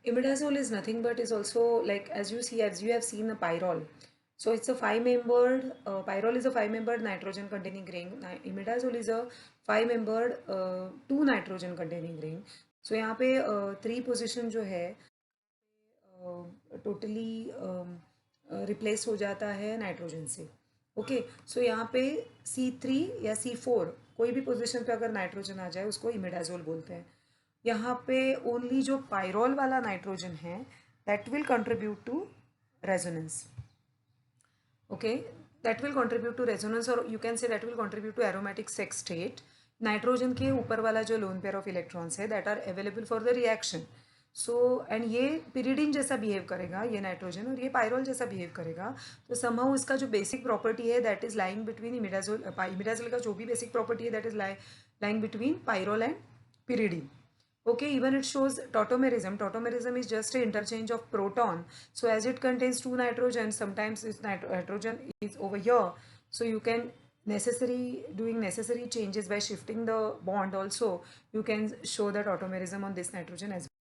Imidazole is nothing but is also like, as you have seen a pyrrole. So it's a five-membered, pyrrole is a five-membered nitrogen containing ring. Imidazole is a five-membered two nitrogen containing ring. So यहाँ पे three position जो है totally replace हो जाता है nitrogen से. Okay, सो यहाँ पे C3 या C4 कोई भी पोजीशन पे अगर नाइट्रोजन आ जाए उसको इमिडाजोल बोलते हैं. यहाँ पे ओनली जो पायरोल वाला नाइट्रोजन है that will contribute to resonance. Okay, that will contribute to resonance, और you can say that will contribute to aromatic sextet state. Nitrogen के ऊपर वाला जो लोन पेयर ऑफ इलेक्ट्रॉन्स है that are available for the reaction. So and ये pyridine जैसा behave करेगा ये नाइट्रोजन, और ये पायरोल जैसा बिहेव करेगा. तो समहाउ इसका जो बेसिक प्रॉपर्टी है that is lying between imidazole. Imidazole का जो भी बेसिक प्रॉपर्टी है that is lying between pyrrole and pyridine. Okay, even it shows tautomerism. Tautomerism is just an interchange of proton. So as it contains two nitrogens, sometimes this nitrogen is over here. So you can doing necessary changes by shifting the bond also. You can show the tautomerism on this nitrogen as well.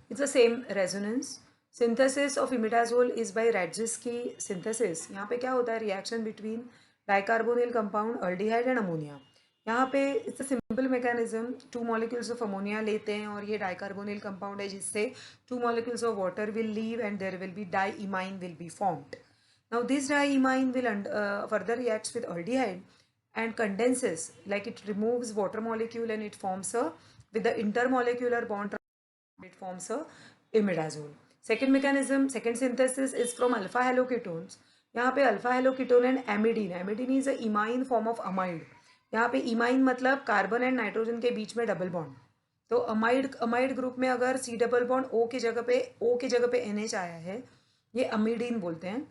It's the same resonance. Synthesis of imidazole is by Radzivsky synthesis. यहाँ पे क्या होता है? Reaction between dicarbonyl compound, aldehyde and ammonia. यहाँ पे it's a simple mechanism. Two molecules of ammonia लेते हैं और ये डाइकार्बोनिल कंपाउंड है जिससे two molecules of water will leave and there will be diimine will be formed. Now this diimine will further reacts with aldehyde and condenses, like it removes water molecule and it forms a, with the intermolecular bond it forms a imidazole. Second mechanism, second synthesis is from alpha haloketones. यहाँ पे alpha haloketone and amidine. Amidine is a imine form of amide. यहाँ पे imine मतलब carbon and nitrogen के बीच में double bond. तो amide group में अगर सी डबल बॉन्ड ओ की जगह पे NH आया है, ये अमीडीन बोलते हैं.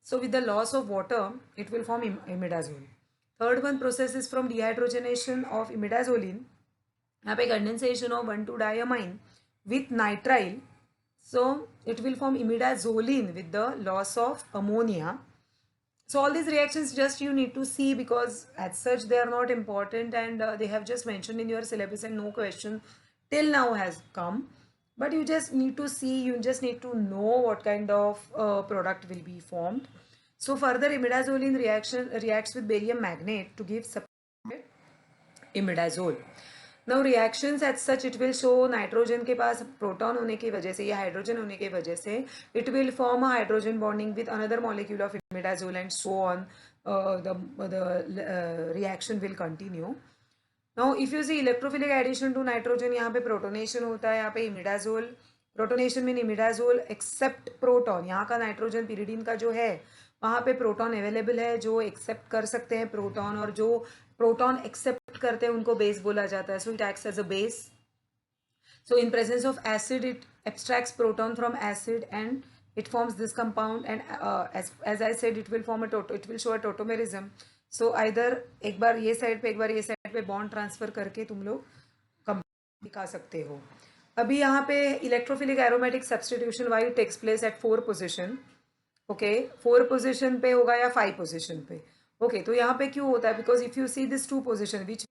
So with the loss of water it will form imidazole. Third one process is from dehydrogenation of imidazoline. यहाँ पे condensation of 1,2-diamine with nitrile. So it will form imidazolene with the loss of ammonia. So all these reactions just you need to see because as such they are not important, and they have just mentioned in your syllabus and no question till now has come. But you just need to see, you just need to know what kind of product will be formed. So further imidazolene reacts with barium magnate to give separate imidazole. Now reactions as such it will show nitrogen के पास proton होने की वजह से या hydrogen होने की वजह से it will form a hydrogen bonding with another molecule of imidazole and so on. The reaction will continue. Now if you see electrophilic addition to nitrogen, यहाँ पे प्रोटोनेशन होता है. यहाँ पे imidazole, protonation mean imidazole accept proton. यहाँ का nitrogen pyridine का जो है वहाँ पे प्रोटॉन अवेलेबल है जो एक्सेप्ट कर सकते हैं प्रोटॉन, और जो प्रोटॉन एक्सेप्ट करते हैं उनको बेस बोला जाता है. So it acts as a base. So in presence of acid it extracts proton from acid and it forms this compound, and as I said it will form it will show a tautomerism. So either एक बार ये side पे एक बार ये side पे bond transfer करके तुम लोग compound दिखा सकते हो. अभी यहाँ पे electrophilic aromatic substitution why takes place at 4 position. Okay, 4 position पे होगा या 5 पोजिशन पे. ओके, तो यहाँ पे क्यों होता है? Because if you see this 2 position which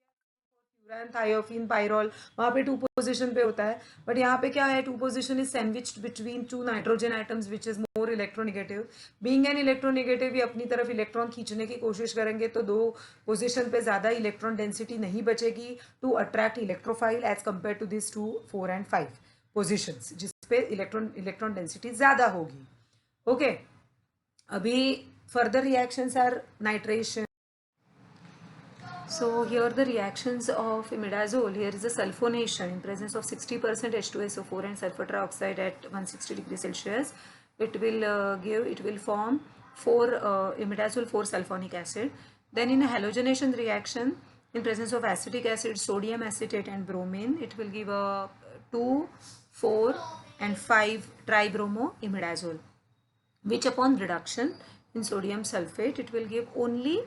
thiophene pyrrole, वहाँ पे 2 पोजिशन पे होता है. बट यहाँ पे क्या है? 2 position is sandwiched between 2 nitrogen atoms which is more electronegative. Being an electronegative, ये अपनी तरफ इलेक्ट्रॉन खींचने की कोशिश करेंगे तो 2 पोजिशन पे ज़्यादा इलेक्ट्रॉन डेंसिटी नहीं बचेगी to attract electrophile as compare to this 2, 4 and 5 positions जिसपे इलेक्ट्रॉन डेंसिटी ज़्यादा होगी. ओके, अभी further reactions are nitration. So here the reactions of imidazole, here is a sulfonation in presence of 60% H2SO4 and sulfur trioxide at 160 degrees Celsius. It will form 4 imidazole 4 sulfonic acid. Then in a halogenation reaction in presence of acetic acid, sodium acetate and bromine, it will give a 2, 4 and 5 tribromo imidazole, which upon reduction in sodium sulfate it will give only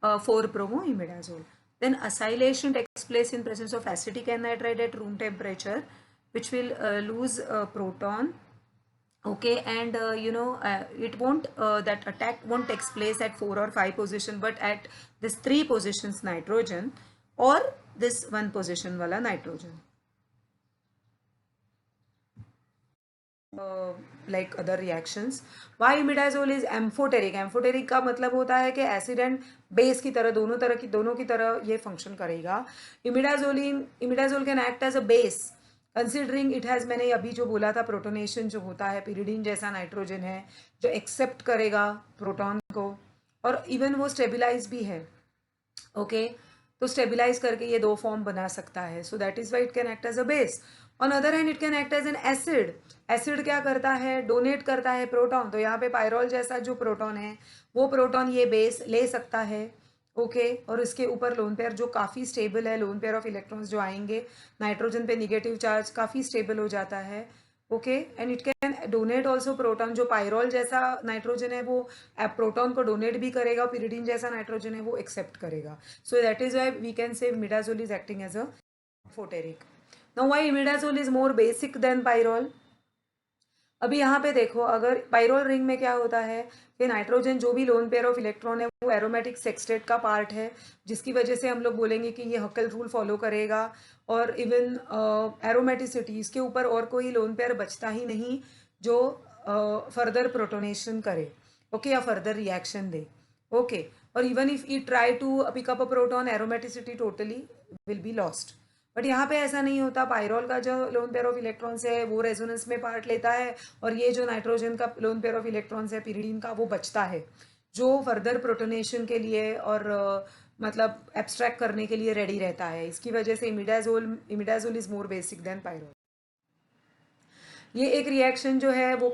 4-bromo imidazole. Then acylation takes place in presence of acetic anhydride at room temperature, which will lose proton. Okay, and it won't that attack won't take place at 4 or 5 position, but at this 3 positions nitrogen or this 1 position wala nitrogen. like other reactions. Why imidazole is amphoteric? Amphoteric का मतलब होता है कि acid and base की तरह दोनों की तरह ये फंक्शन करेगा. Imidazole can act as a base considering it has, मैंने अभी जो बोला था प्रोटोनेशन जो होता है, पिरिडीन जैसा नाइट्रोजन है जो एक्सेप्ट करेगा प्रोटॉन को, और इवन वो स्टेबिलाइज भी है. ओके तो स्टेबिलाइज करके ये दो फॉर्म बना सकता है. So that is why it can act as a base. On other hand it can act as an acid. Acid क्या करता है? डोनेट करता है प्रोटॉन. तो यहाँ पे पायरोल जैसा जो प्रोटॉन है वो प्रोटॉन ये बेस ले सकता है. ओके और इसके ऊपर लोन पेयर जो काफ़ी स्टेबल है, लोन पेयर ऑफ इलेक्ट्रॉन्स जो आएंगे नाइट्रोजन पे निगेटिव चार्ज काफ़ी स्टेबल हो जाता है. Okay and it can donate also proton. जो पायरोल जैसा नाइट्रोजन है वो प्रोटॉन को डोनेट भी करेगा, पिरिडीन जैसा नाइट्रोजन है वो एक्सेप्ट करेगा. So that is why we can say imidazole is acting as a amphoteric. Now why imidazole is more basic than pyrrole? अभी यहाँ पे देखो, अगर पायरोल रिंग में क्या होता है कि नाइट्रोजन जो भी लोन पेयर ऑफ इलेक्ट्रॉन है वो एरोमेटिक सेक्सटेट का पार्ट है, जिसकी वजह से हम लोग बोलेंगे कि ये हक्कल रूल फॉलो करेगा. और इवन एरोमेटिसिटी, इसके ऊपर और कोई लोन पेयर बचता ही नहीं जो फर्दर प्रोटोनेशन करे. ओके या फर्दर रिएक्शन दे. ओके और even if you try to pick up a proton, aromaticity totally will be lost. But यहाँ पे ऐसा नहीं होता. पायरोल का जो लोन पेयर ऑफ इलेक्ट्रॉन्स है वो रेजोनेंस में पार्ट लेता है, और ये जो नाइट्रोजन का लोन पेयर ऑफ इलेक्ट्रॉन्स है पिरिडीन का वो बचता है, जो फर्दर प्रोटोनेशन के लिए और मतलब एब्स्ट्रैक्ट करने के लिए रेडी रहता है. इसकी वजह से imidazole is more basic than pyrrole. ये एक रिएक्शन जो है वो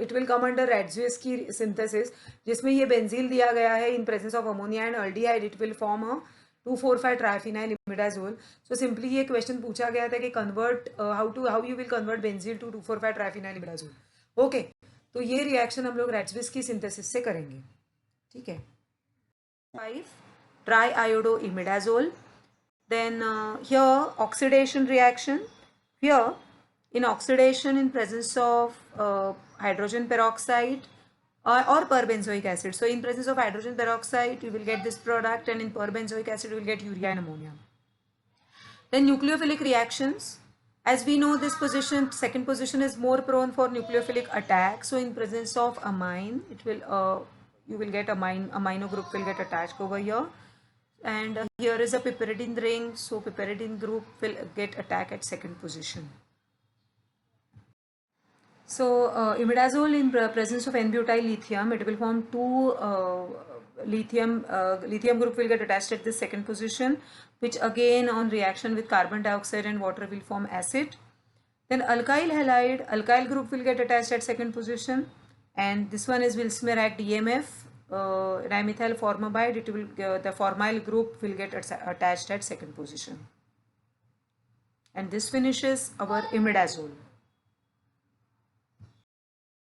it will come under Radziszewski की सिंथेसिस, जिसमें ये बेंजील दिया गया है in presence of ammonia and aldehyde. It will form a 2,4,5 triphenyl imidazole. So simply ये क्वेश्चन पूछा गया था कि convert how you will convert benzil to 2,4,5 triphenyl imidazole. Okay तो ये रिएक्शन हम लोग रैड्सविस की सिंथेसिस से करेंगे. ठीक है. 5 try iodo imidazole. Then here oxidation reaction. Here in oxidation in presence of hydrogen peroxide or perbenzoic acid. So in presence of hydrogen peroxide you will get this product, and in perbenzoic acid you will get urea and ammonia. Then nucleophilic reactions. As we know, this position, second position, is more prone for nucleophilic attack. So in presence of amine, it will you will get amino group will get attached over here. And here is a piperidine ring, so piperidine group will get attack at second position. So imidazole in presence of n-butyl lithium, it will form two lithium group will get attached at the second position, which again on reaction with carbon dioxide and water will form acid. Then alkyl halide, alkyl group will get attached at second position, and this one is Willsmer-Act DMF. Dimethyl formamide, it will the formyl group will get attached at second position. And this finishes our imidazole.